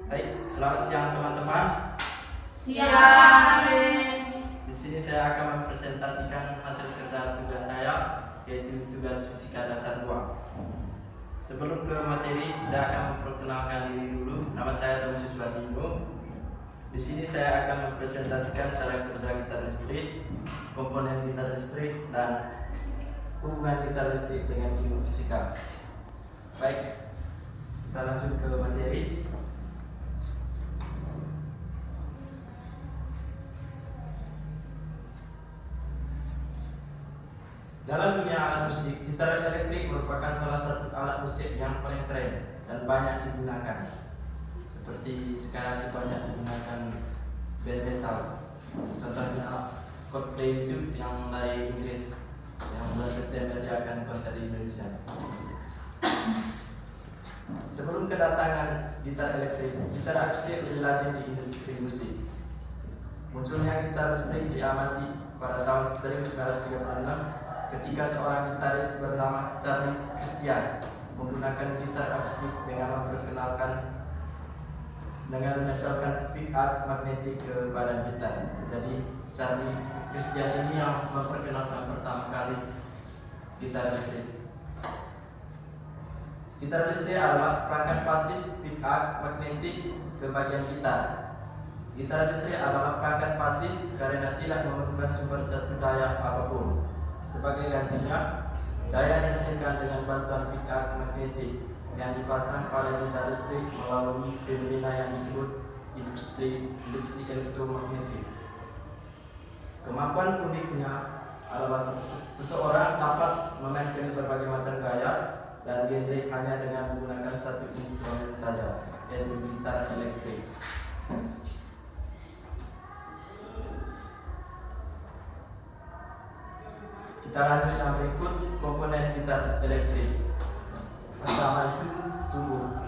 Baik, selamat siang teman-teman. Siang. Di sini saya akan mempresentasikan hasil kerja tugas saya, yaitu tugas fisika dasar 2. Sebelum ke materi, saya akan memperkenalkan diri dulu. Nama saya Taufik Suwadino. Di sini saya akan mempresentasikan cara kerja gitar listrik, komponen gitar listrik, dan hubungan gitar listrik dengan ilmu fisika. Baik, kita lanjut ke materi. Dalam dunia alat musik, gitar elektrik merupakan salah satu alat musik yang paling keren dan banyak digunakan. Seperti sekarang banyak digunakan band metal. Contohnya Coldplay itu yang dari Inggris, yang bulan September dia akan konser di Indonesia. Sebelum kedatangan gitar elektrik, gitar akustik lebih lazim di industri musik. Munculnya gitar listrik diamati pada tahun 1936 ketika seorang gitaris bernama Charlie Christian menggunakan gitar akustik dengan menempelkan pick-up magnetik ke badan gitar. Jadi Charlie Christian ini yang memperkenalkan pertama kali gitar listrik. Gitar listrik adalah perangkat pasif pick-up magnetik ke bagian gitar. Gitar listrik adalah perangkat pasif karena tidak memerlukan sumber satu daya apapun. Sebagai gantinya, daya dihasilkan dengan bantuan pick-up magnetik yang dipasang pada gitar listrik melalui fenomena yang disebut induksi elektromagnetik. Kemampuan uniknya adalah seseorang dapat memainkan berbagai macam gaya dan genre hanya dengan menggunakan satu instrumen saja, yaitu gitar elektrik. Kita lanjut yang berikut, komponen gitar elektrik. Pertama itu tubuh.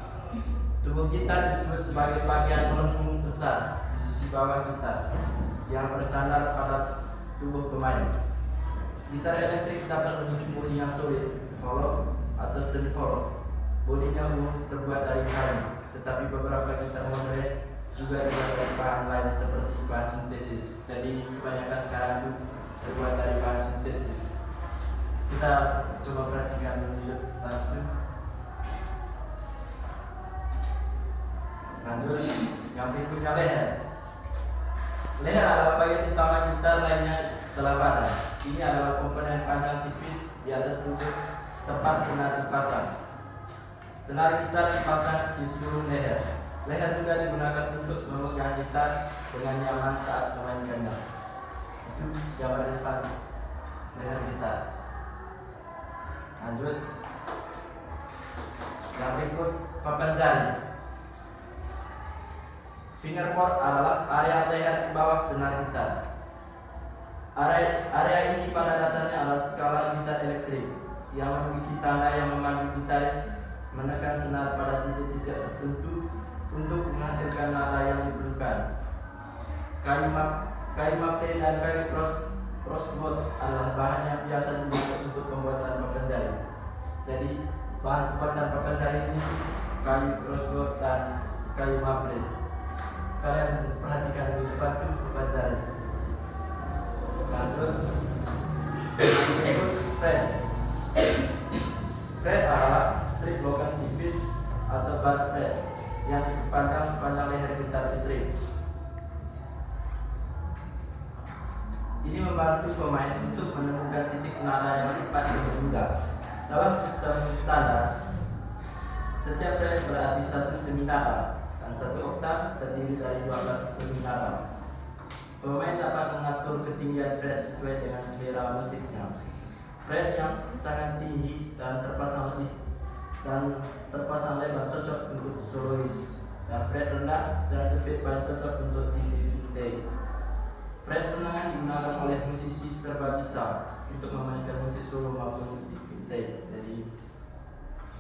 Tubuh gitar disebut sebagai bagian melengkung besar di sisi bawah gitar yang bersandar pada tubuh pemain. Gitar elektrik dapat memiliki bodi yang solid, hollow atau semi hollow. Bodinya umum terbuat dari kayu, tetapi beberapa gitar modern juga dibuat dari bahan lain seperti bahan sintesis. Jadi kebanyakan sekarang itu terbuat dari bahan sintetis. Kita coba perhatikan dulu. Lanjut, yang berikutnya leher. Leher adalah bagian utama gitar lainnya setelah badan. Ini adalah komponen panjang tipis di atas tubuh tempat senar dipasang. Senar gitar dipasang di seluruh leher. Leher juga digunakan untuk memegang gitar dengan nyaman saat memainkannya. Itu gambar depan leher gitar. Lanjut, yang berikut papan jari. Fingerboard adalah area leher di bawah senar gitar. Area ini pada dasarnya adalah skala gitar elektrik yang memiliki tanda yang memandu gitaris menekan senar pada titik-titik tertentu untuk menghasilkan nada yang diperlukan. Kayu maple dan kayu crossboard adalah bahan yang biasa digunakan untuk pembuatan papan jari. Jadi bahan pembuatan papan jari ini kayu crossboard dan kayu maple. Kalian perhatikan di depan itu papan jari. Lanjut, fret. Fret adalah strip logam tipis atau bar fret yang dipandang sepanjang leher gitar listrik. Ini membantu pemain untuk menemukan titik nada yang tepat dan mudah. Dalam sistem standar, setiap fret berarti satu seminada dan satu oktav terdiri dari 12 seminada. Pemain dapat mengatur ketinggian fret sesuai dengan selera musiknya. Fret yang sangat tinggi dan terpasang lebar cocok untuk solois, dan fret rendah dan sempit paling cocok untuk titik vintage. Fret menengah digunakan oleh musisi serba bisa untuk memainkan musik solo maupun musik vintage. Jadi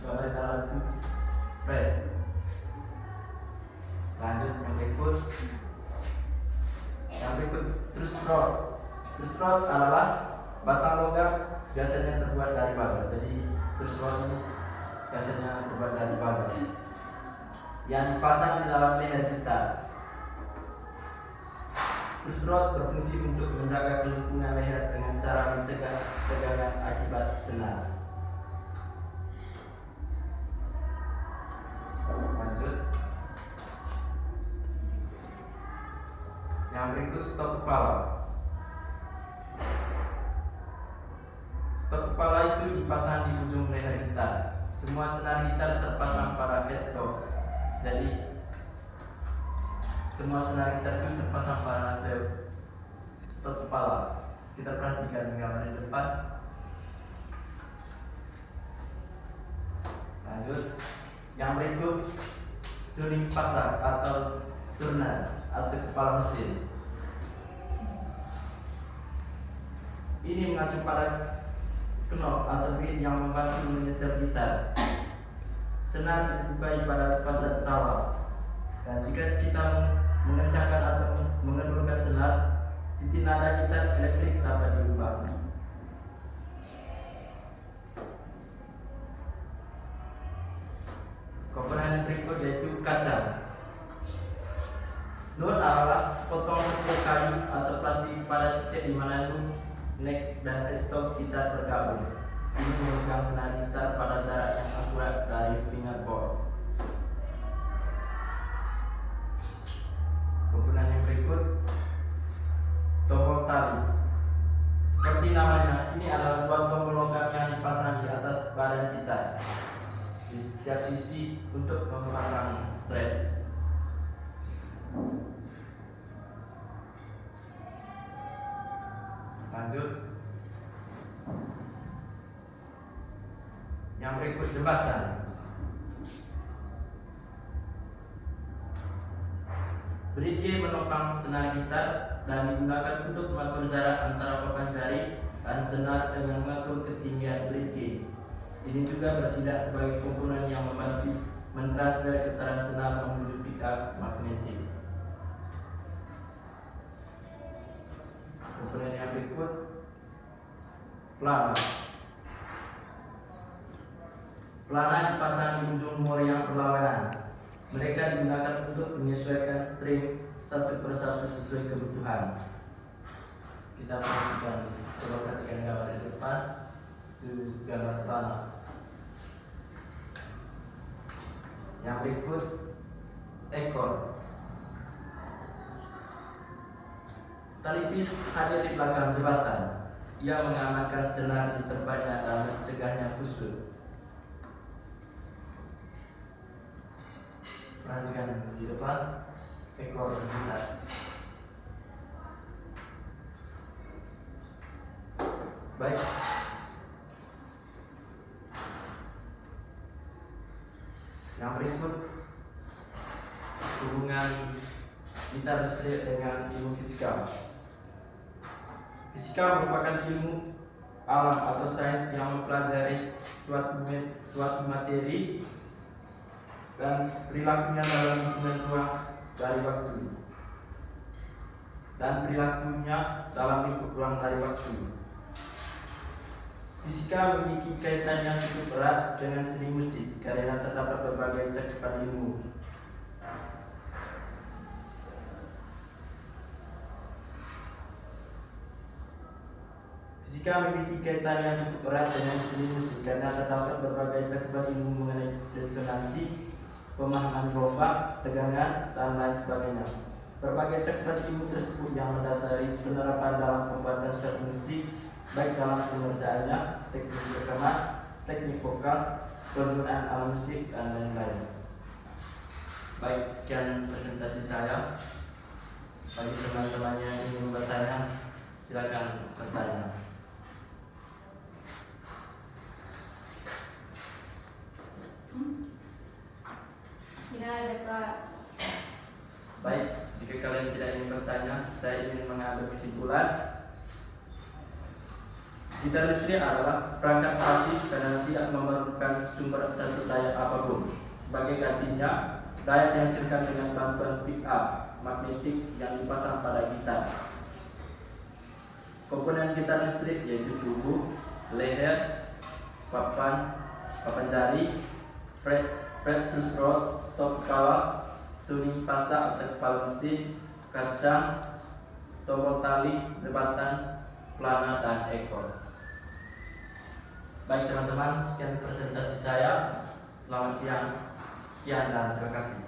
gambar dalam itu fret. Lanjut yang berikut. Truss rod. Truss rod adalah batang logam biasanya terbuat dari baja. Jadi truss rod ini biasanya terbuat dari baja. yang dipasang di dalam leher gitar. Push rod berfungsi untuk menjaga kelengkungan leher dengan cara mencegah tegangan akibat senar. Lanjut. Yang berikut stok kepala. Stok kepala itu dipasang di ujung leher gitar. Semua senar gitar terpasang pada headstock. Jadi semua senar gitar itu terpasang pada stok kepala. Kita perhatikan gambar di depan. Lanjut. Yang berikut tuning pasar atau turner atau kepala mesin. Ini mengacu pada knob atau pin yang membantu menyetel gitar. Senar dibukai pada pasar tawa. Dan jika kita mengencangkan atau mengendurkan senar, titik nada gitar elektrik dapat diubah. Komponen berikut yaitu kaca. Not adalah sepotong kecil kayu atau plastik pada titik di mana neck dan headstock gitar bergabung. Ini memegang senar gitar pada jarak yang akurat dari fingerboard. Komponen yang berikut, tombol tali. Seperti namanya, ini adalah dua tombol logam yang dipasang di atas badan gitar di setiap sisi untuk memasang strat. Lanjut. Yang berikut, jembatan. Bridge menopang senar gitar dan digunakan untuk mengatur jarak antara papan jari dan senar dengan mengatur ketinggian bridge. Ini juga bertindak sebagai komponen yang membantu mentransfer getaran senar menuju pickup magnetik. Komponen yang berikut, pelana. Pelana dipasang di ujung mur yang berlawanan. Mereka digunakan untuk menyesuaikan string satu persatu sesuai kebutuhan. Kita perhatikan, coba perhatikan gambar di depan, itu gambar pelana. Yang berikut, ekor. Tali pis hadir di belakang jembatan. Ia mengamankan senar di tempatnya dan mencegahnya kusut. Perhatikan di depan, ekor gitar. Baik. Yang berikut, hubungan gitar listrik dengan ilmu fisika. Fisika merupakan ilmu alam atau sains yang mempelajari suatu materi dan perilakunya dalam hitungan ruang dari waktu dan perilakunya dalam lingkup ruang dari waktu. Fisika memiliki kaitan yang cukup erat dengan seni musik karena terdapat berbagai cakupan ilmu. Fisika memiliki kaitan yang cukup erat dengan seni musik karena terdapat berbagai cakupan ilmu mengenai resonansi, pemahaman gelombang, tegangan, dan lain sebagainya. Berbagai cakupan ilmu tersebut yang mendasari penerapan dalam pembuatan suatu musik, baik dalam pengerjaannya, teknik rekaman, teknik vokal, penggunaan alat musik, dan lain-lain. Baik, sekian presentasi saya. Bagi teman-teman yang ingin bertanya, silakan bertanya. Tidak ada, Pak. Baik, jika kalian tidak ingin bertanya, saya ingin mengambil kesimpulan. Gitar listrik adalah perangkat pasif karena tidak memerlukan sumber catur daya apapun. Sebagai gantinya, daya dihasilkan dengan bantuan pick-up magnetik yang dipasang pada gitar. Komponen gitar listrik yaitu tubuh, leher, papan jari, fret push rod, stop kawat, tuning pasak atau kepala mesin, kacang, tombol tali, jembatan, pelana, dan ekor. Baik teman-teman, sekian presentasi saya. Selamat siang, sekian dan terima kasih.